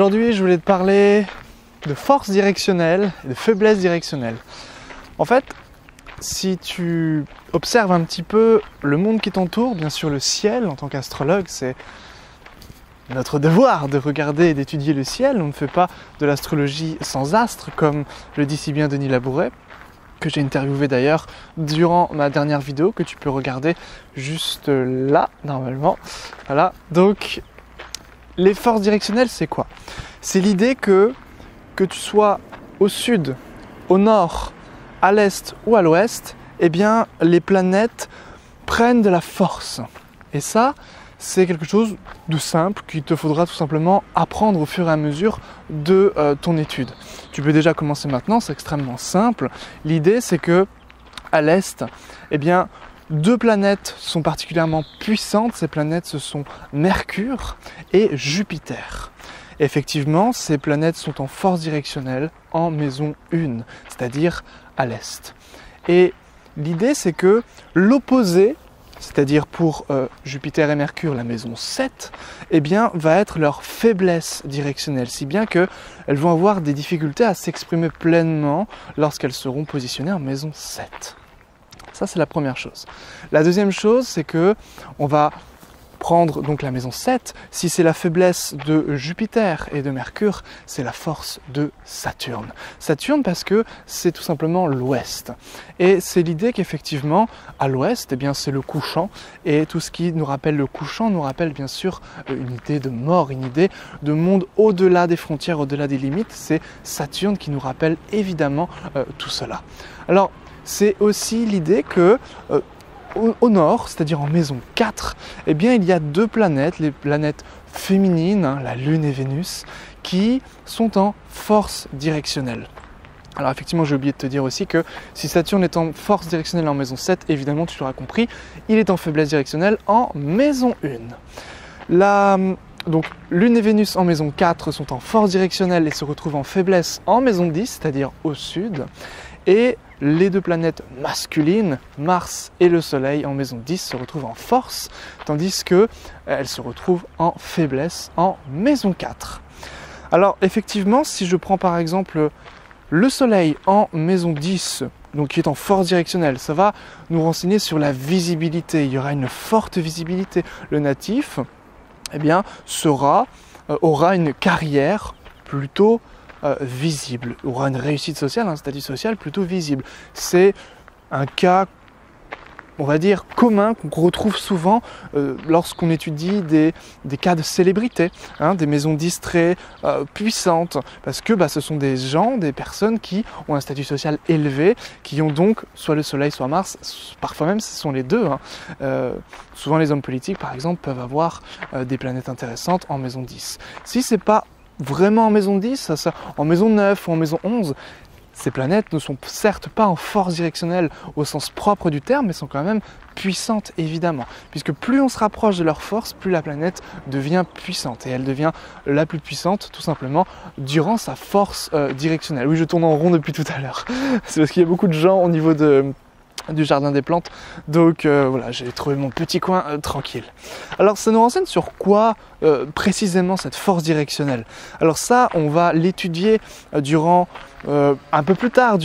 Aujourd'hui, je voulais te parler de force directionnelle et de faiblesse directionnelle. En fait, si tu observes un petit peu le monde qui t'entoure, bien sûr le ciel, en tant qu'astrologue, c'est notre devoir de regarder et d'étudier le ciel. On ne fait pas de l'astrologie sans astres, comme le dit si bien Denis Labouret, que j'ai interviewé d'ailleurs durant ma dernière vidéo, que tu peux regarder juste là, normalement. Voilà, donc les forces directionnelles, c'est quoi? C'est l'idée que tu sois au sud, au nord, à l'est ou à l'ouest, eh bien les planètes prennent de la force. Et ça, c'est quelque chose de simple qu'il te faudra tout simplement apprendre au fur et à mesure de ton étude. Tu peux déjà commencer maintenant, c'est extrêmement simple. L'idée, c'est que à l'est, eh bien, deux planètes sont particulièrement puissantes. Ces planètes, ce sont Mercure et Jupiter. Effectivement, ces planètes sont en force directionnelle en maison 1, c'est-à-dire à l'est. Et l'idée, c'est que l'opposé, c'est-à-dire pour Jupiter et Mercure, la maison 7, eh bien, va être leur faiblesse directionnelle, si bien qu'elles vont avoir des difficultés à s'exprimer pleinement lorsqu'elles seront positionnées en maison 7. Ça, c'est la première chose. La deuxième chose, c'est que on va prendre donc la maison 7. Si c'est la faiblesse de Jupiter et de Mercure, c'est la force de Saturne. Saturne parce que c'est tout simplement l'ouest. Et c'est l'idée qu'effectivement, à l'ouest, eh bien, c'est le couchant. Et tout ce qui nous rappelle le couchant nous rappelle bien sûr une idée de mort, une idée de monde au-delà des frontières, au-delà des limites. C'est Saturne qui nous rappelle évidemment tout cela. Alors, c'est aussi l'idée que au nord, c'est-à-dire en maison 4, eh bien, il y a deux planètes, les planètes féminines, la Lune et Vénus, qui sont en force directionnelle. Alors effectivement, j'ai oublié de te dire aussi que si Saturne est en force directionnelle en maison 7, évidemment, tu l'auras compris, il est en faiblesse directionnelle en maison 1. Donc, Lune et Vénus en maison 4 sont en force directionnelle et se retrouvent en faiblesse en maison 10, c'est-à-dire au sud. Et les deux planètes masculines, Mars et le Soleil en maison 10, se retrouvent en force, tandis qu'elles se retrouvent en faiblesse en maison 4. Alors effectivement, si je prends par exemple le Soleil en maison 10, donc qui est en force directionnelle, ça va nous renseigner sur la visibilité. Il y aura une forte visibilité. Le natif, eh bien, aura une carrière plutôt visible, aura une réussite sociale, un statut social plutôt visible. C'est un cas, on va dire, commun qu'on retrouve souvent lorsqu'on étudie des cas de célébrité, des maisons 10 très puissantes, parce que ce sont des gens, des personnes qui ont un statut social élevé, qui ont donc soit le Soleil, soit Mars, parfois même ce sont les deux. Souvent les hommes politiques, par exemple, peuvent avoir des planètes intéressantes en maison 10. Si c'est pas vraiment en maison 10, en maison 9 ou en maison 11, ces planètes ne sont certes pas en force directionnelle au sens propre du terme, mais sont quand même puissantes évidemment. Puisque plus on se rapproche de leur force, plus la planète devient puissante. Et elle devient la plus puissante tout simplement durant sa force directionnelle. Oui, je tourne en rond depuis tout à l'heure. C'est parce qu'il y a beaucoup de gens au niveau du jardin des plantes, donc voilà, j'ai trouvé mon petit coin tranquille. Alors ça nous renseigne sur quoi précisément cette force directionnelle? Alors ça, on va l'étudier durant un peu plus tard,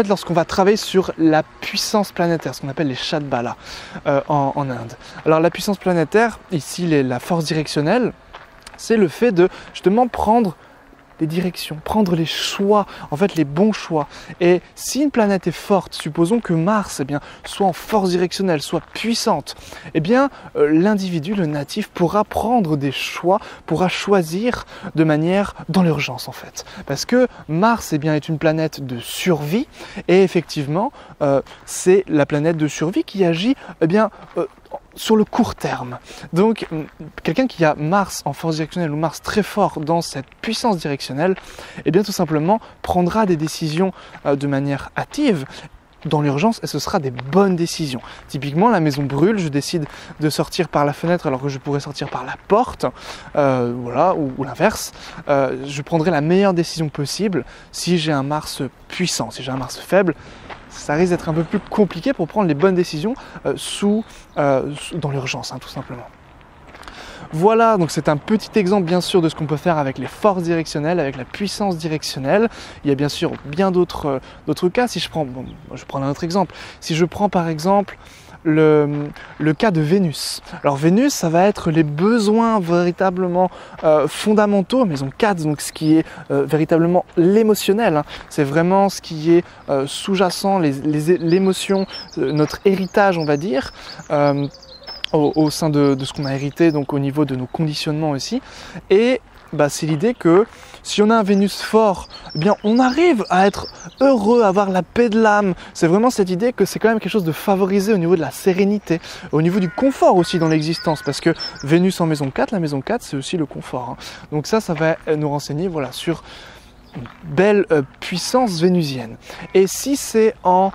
lorsqu'on va travailler sur la puissance planétaire, ce qu'on appelle les Shadbala en Inde. Alors la puissance planétaire, ici la force directionnelle, c'est le fait de justement prendre les directions, prendre les choix, en fait les bons choix. Et si une planète est forte, supposons que Mars soit en force directionnelle, soit puissante, l'individu, le natif, pourra prendre des choix, pourra choisir de manière dans l'urgence en fait. Parce que Mars est une planète de survie, et effectivement c'est la planète de survie qui agit sur le court terme. Donc, quelqu'un qui a Mars en force directionnelle ou Mars très fort dans cette puissance directionnelle, tout simplement prendra des décisions de manière hâtive dans l'urgence et ce sera des bonnes décisions. Typiquement, la maison brûle, je décide de sortir par la fenêtre alors que je pourrais sortir par la porte, ou l'inverse. Je prendrai la meilleure décision possible si j'ai un Mars puissant. Si j'ai un Mars faible, ça risque d'être un peu plus compliqué pour prendre les bonnes décisions dans l'urgence, tout simplement. Voilà, donc c'est un petit exemple bien sûr de ce qu'on peut faire avec les forces directionnelles, avec la puissance directionnelle. Il y a bien sûr bien d'autres cas. Si je prends, je prends un autre exemple. Si je prends par exemple le cas de Vénus. Alors Vénus, ça va être les besoins véritablement fondamentaux, maison 4, donc ce qui est véritablement l'émotionnel. Hein. C'est vraiment ce qui est sous-jacent, l'émotion, notre héritage on va dire. Au sein de ce qu'on a hérité, donc au niveau de nos conditionnements aussi. Et c'est l'idée que si on a un Vénus fort, eh bien on arrive à être heureux, à avoir la paix de l'âme. C'est vraiment cette idée que c'est quand même quelque chose de favorisé au niveau de la sérénité, au niveau du confort aussi dans l'existence, parce que Vénus en maison 4, la maison 4 c'est aussi le confort. Hein. Donc ça va nous renseigner voilà, sur une belle puissance vénusienne. Et si c'est en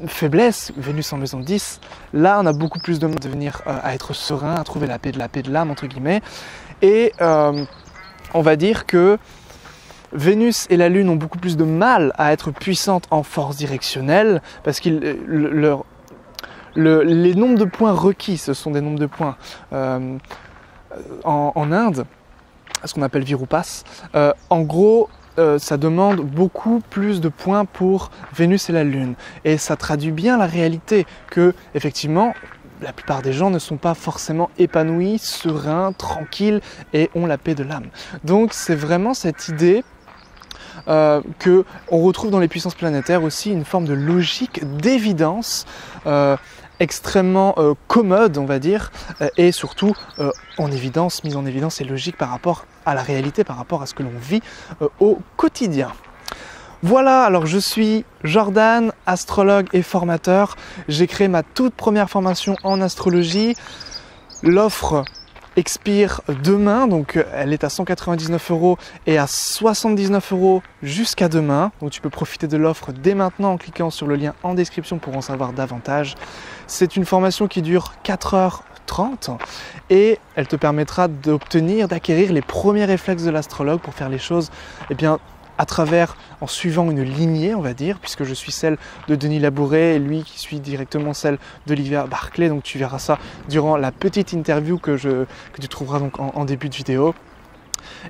faiblesse, Vénus en maison 10, là on a beaucoup plus de mal à devenir à être serein, à trouver la paix de l'âme entre guillemets. Et on va dire que Vénus et la Lune ont beaucoup plus de mal à être puissantes en force directionnelle parce que les nombres de points requis, ce sont des nombres de points en Inde, ce qu'on appelle Virupas. En gros, ça demande beaucoup plus de points pour Vénus et la Lune. Et ça traduit bien la réalité que, effectivement, la plupart des gens ne sont pas forcément épanouis, sereins, tranquilles et ont la paix de l'âme. Donc c'est vraiment cette idée qu'on retrouve dans les puissances planétaires aussi une forme de logique, d'évidence, extrêmement commode on va dire, et surtout mise en évidence et logique par rapport à la réalité, par rapport à ce que l'on vit au quotidien. Voilà, alors je suis Jordan, astrologue et formateur. J'ai créé ma toute première formation en astrologie. L'offre expire demain, donc elle est à 199 € et à 79 € jusqu'à demain. Donc tu peux profiter de l'offre dès maintenant en cliquant sur le lien en description pour en savoir davantage. C'est une formation qui dure 4h30 et elle te permettra d'acquérir les premiers réflexes de l'astrologue pour faire les choses en suivant une lignée, on va dire, puisque je suis celle de Denis Labouret et lui qui suit directement celle d'Olivia Barclay. Donc tu verras ça durant la petite interview que tu trouveras donc en début de vidéo.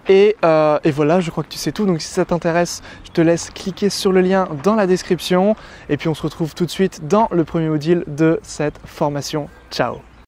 Et voilà, je crois que tu sais tout. Donc si ça t'intéresse, je te laisse cliquer sur le lien dans la description. Et puis on se retrouve tout de suite dans le premier module de cette formation. Ciao!